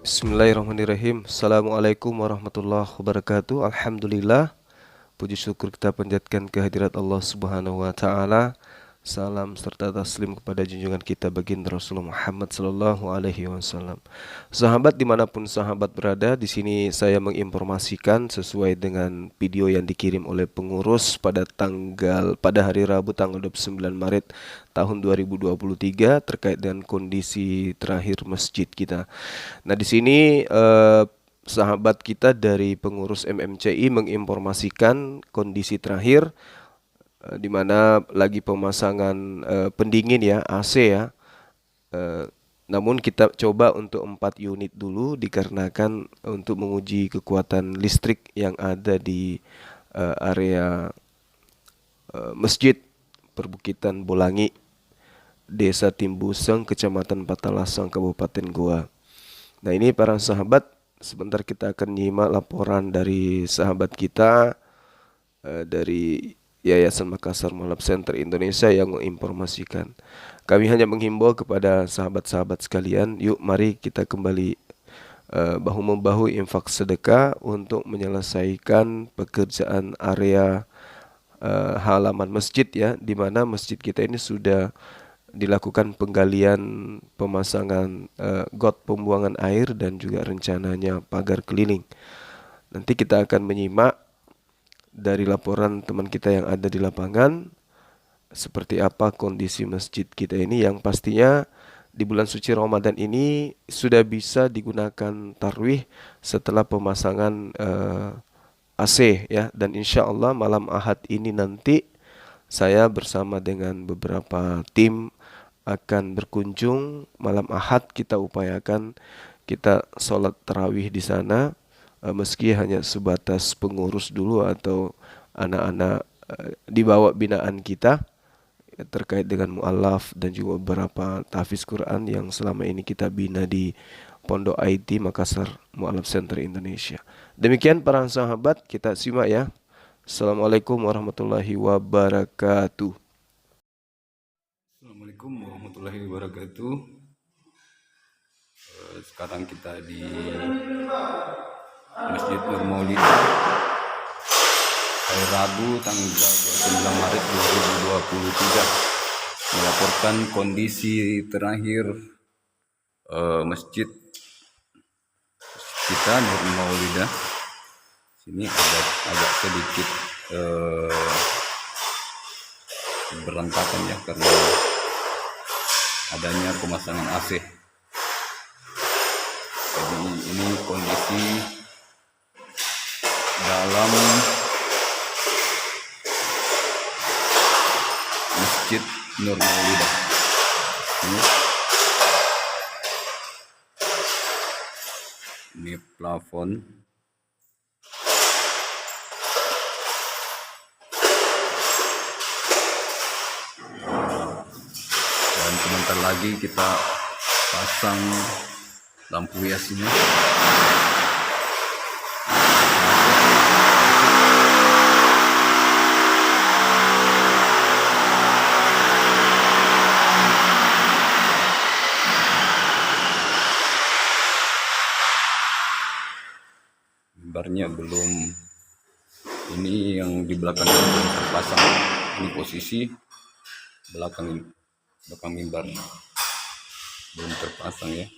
Bismillahirrahmanirrahim. Assalamualaikum warahmatullahi wabarakatuh. Alhamdulillah. Puji syukur kita panjatkan kehadirat Allah Subhanahu wa taala. Salam serta taslim kepada junjungan kita baginda Rasulullah Muhammad sallallahu alaihi wasallam. Sahabat dimanapun sahabat berada, di sini saya menginformasikan sesuai dengan video yang dikirim oleh pengurus pada hari Rabu tanggal 29 Maret tahun 2023 terkait dengan kondisi terakhir masjid kita. Nah, di sini sahabat kita dari pengurus MMCI menginformasikan kondisi terakhir di mana lagi pemasangan pendingin ya, AC ya. Eh, Namun kita coba untuk 4 unit dulu dikarenakan untuk menguji kekuatan listrik yang ada di area masjid Perbukitan Bolangi, Desa Timbuseng, Kecamatan Patalasang, Kabupaten Goa. Nah, ini para sahabat, sebentar kita akan nyimak laporan dari sahabat kita dari Yayasan Makassar Mualaf Center Indonesia yang menginformasikan. Kami hanya menghimbau kepada sahabat-sahabat sekalian, yuk mari kita kembali bahu-membahu infak sedekah untuk menyelesaikan pekerjaan area halaman masjid ya, di mana masjid kita ini sudah dilakukan penggalian, pemasangan got pembuangan air dan juga rencananya pagar keliling. Nanti kita akan menyimak dari laporan teman kita yang ada di lapangan seperti apa kondisi masjid kita ini, yang pastinya di bulan suci Ramadan ini sudah bisa digunakan tarwih setelah pemasangan AC ya, dan insya Allah malam Ahad ini nanti saya bersama dengan beberapa tim akan berkunjung malam Ahad. Kita upayakan kita sholat tarawih di sana, meski hanya sebatas pengurus dulu atau anak-anak di bawah binaan kita terkait dengan mualaf dan juga beberapa tahfiz Quran yang selama ini kita bina di Pondok IT Makassar Mualaf Center Indonesia. Demikian para sahabat, kita simak ya. Assalamualaikum warahmatullahi wabarakatuh. Assalamualaikum warahmatullahi wabarakatuh. Sekarang kita di Masjid Nur Maulid, hari Rabu tanggal 29 Maret 2023, melaporkan kondisi terakhir masjid kita Nur Maulidah. Sini agak sedikit berantakan ya, karena adanya pemasangan AC. Jadi ini kondisi dalam Masjid Nur Maulidah. Ini plafon. Dan sebentar lagi kita pasang lampu hiasnya. Mimbarnya belum, ini yang di belakang belum terpasang. Ini posisi belakang mimbar belum terpasang ya.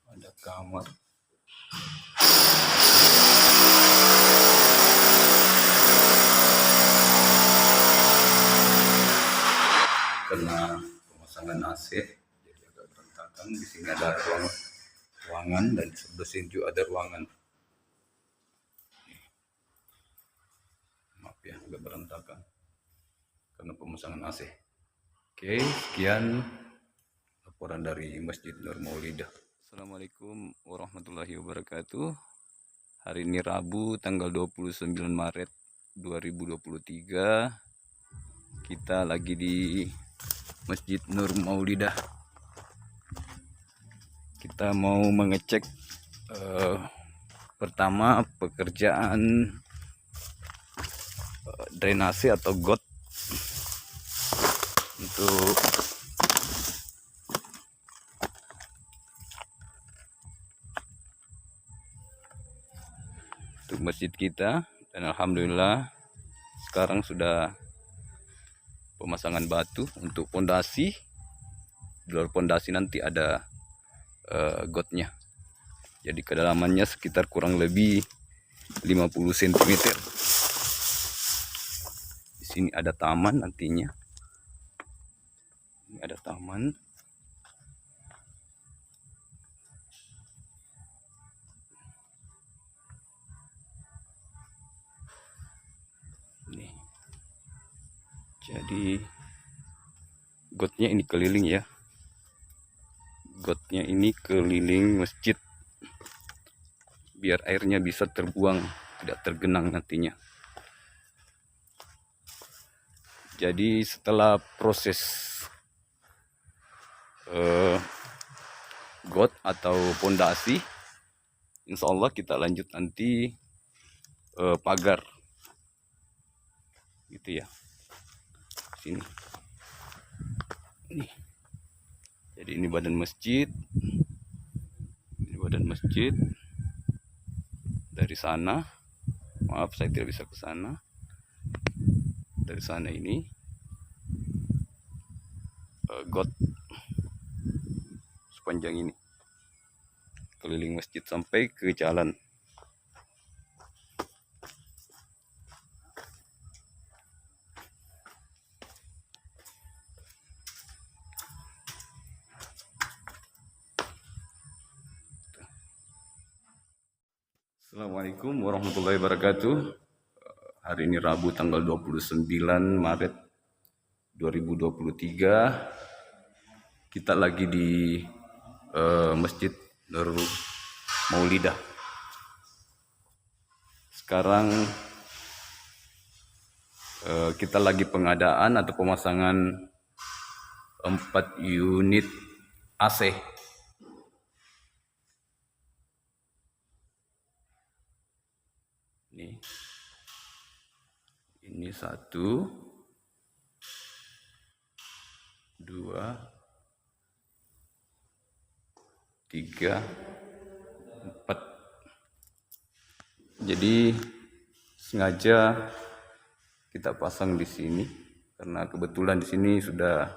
Ada kamar. Karena pemasangan AC jadi agak berantakan. Di sini ada ruangan dan di sebelah sini juga ada ruangan. Maaf ya, agak berantakan karena pemasangan AC. Oke, sekian laporan dari Masjid Nur Maulidah. Assalamualaikum warahmatullahi wabarakatuh. Hari ini Rabu tanggal 29 Maret 2023. Kita lagi di Masjid Nur Maulidah. Kita mau mengecek pertama pekerjaan drainase atau got untuk masjid kita, dan alhamdulillah sekarang sudah pemasangan batu untuk pondasi. Di luar pondasi nanti ada gotnya. Jadi kedalamannya sekitar kurang lebih 50 cm. Di sini ada taman nantinya. Ini ada taman. Nih. Jadi gotnya ini keliling ya. Gotnya ini keliling masjid biar airnya bisa terbuang, tidak tergenang nantinya. Jadi setelah proses got atau pondasi, insya Allah kita lanjut nanti pagar gitu ya. Sini nih. Jadi ini badan masjid. Ini badan masjid. Dari sana, maaf saya tidak bisa ke sana. Dari sana ini got sepanjang ini keliling masjid sampai ke jalan. Assalamualaikum warahmatullahi wabarakatuh. Hari ini Rabu tanggal 29 Maret 2023. Kita lagi di Masjid Nur Maulidah. Sekarang kita lagi pengadaan atau pemasangan 4 unit AC. Ini 1, 2, 3, 4. Jadi sengaja kita pasang di sini karena kebetulan di sini sudah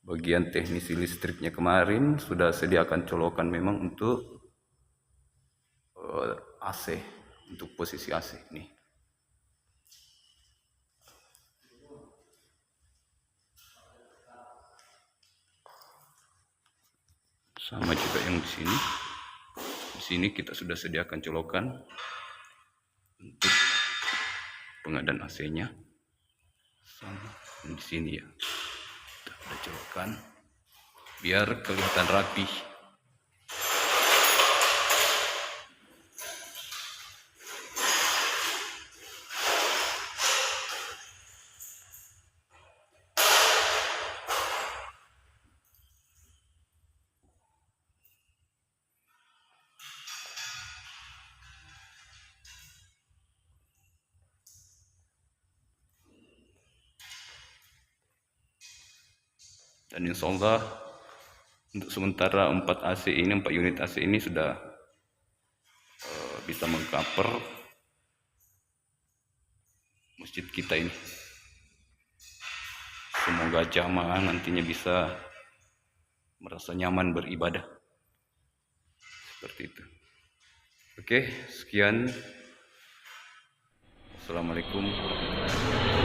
bagian teknisi listriknya kemarin sudah sediakan colokan memang untuk AC, untuk posisi AC nih. Sama juga yang di sini. Di sini kita sudah sediakan colokan untuk pengadaan AC-nya. Sama di sini ya. Kita ada colokan biar kelihatan rapi. Dan insya Allah untuk sementara 4 unit AC ini sudah bisa mengcover masjid kita ini. Semoga jamaah nantinya bisa merasa nyaman beribadah. Seperti itu. Oke, sekian. Assalamualaikum warahmatullahi wabarakatuh.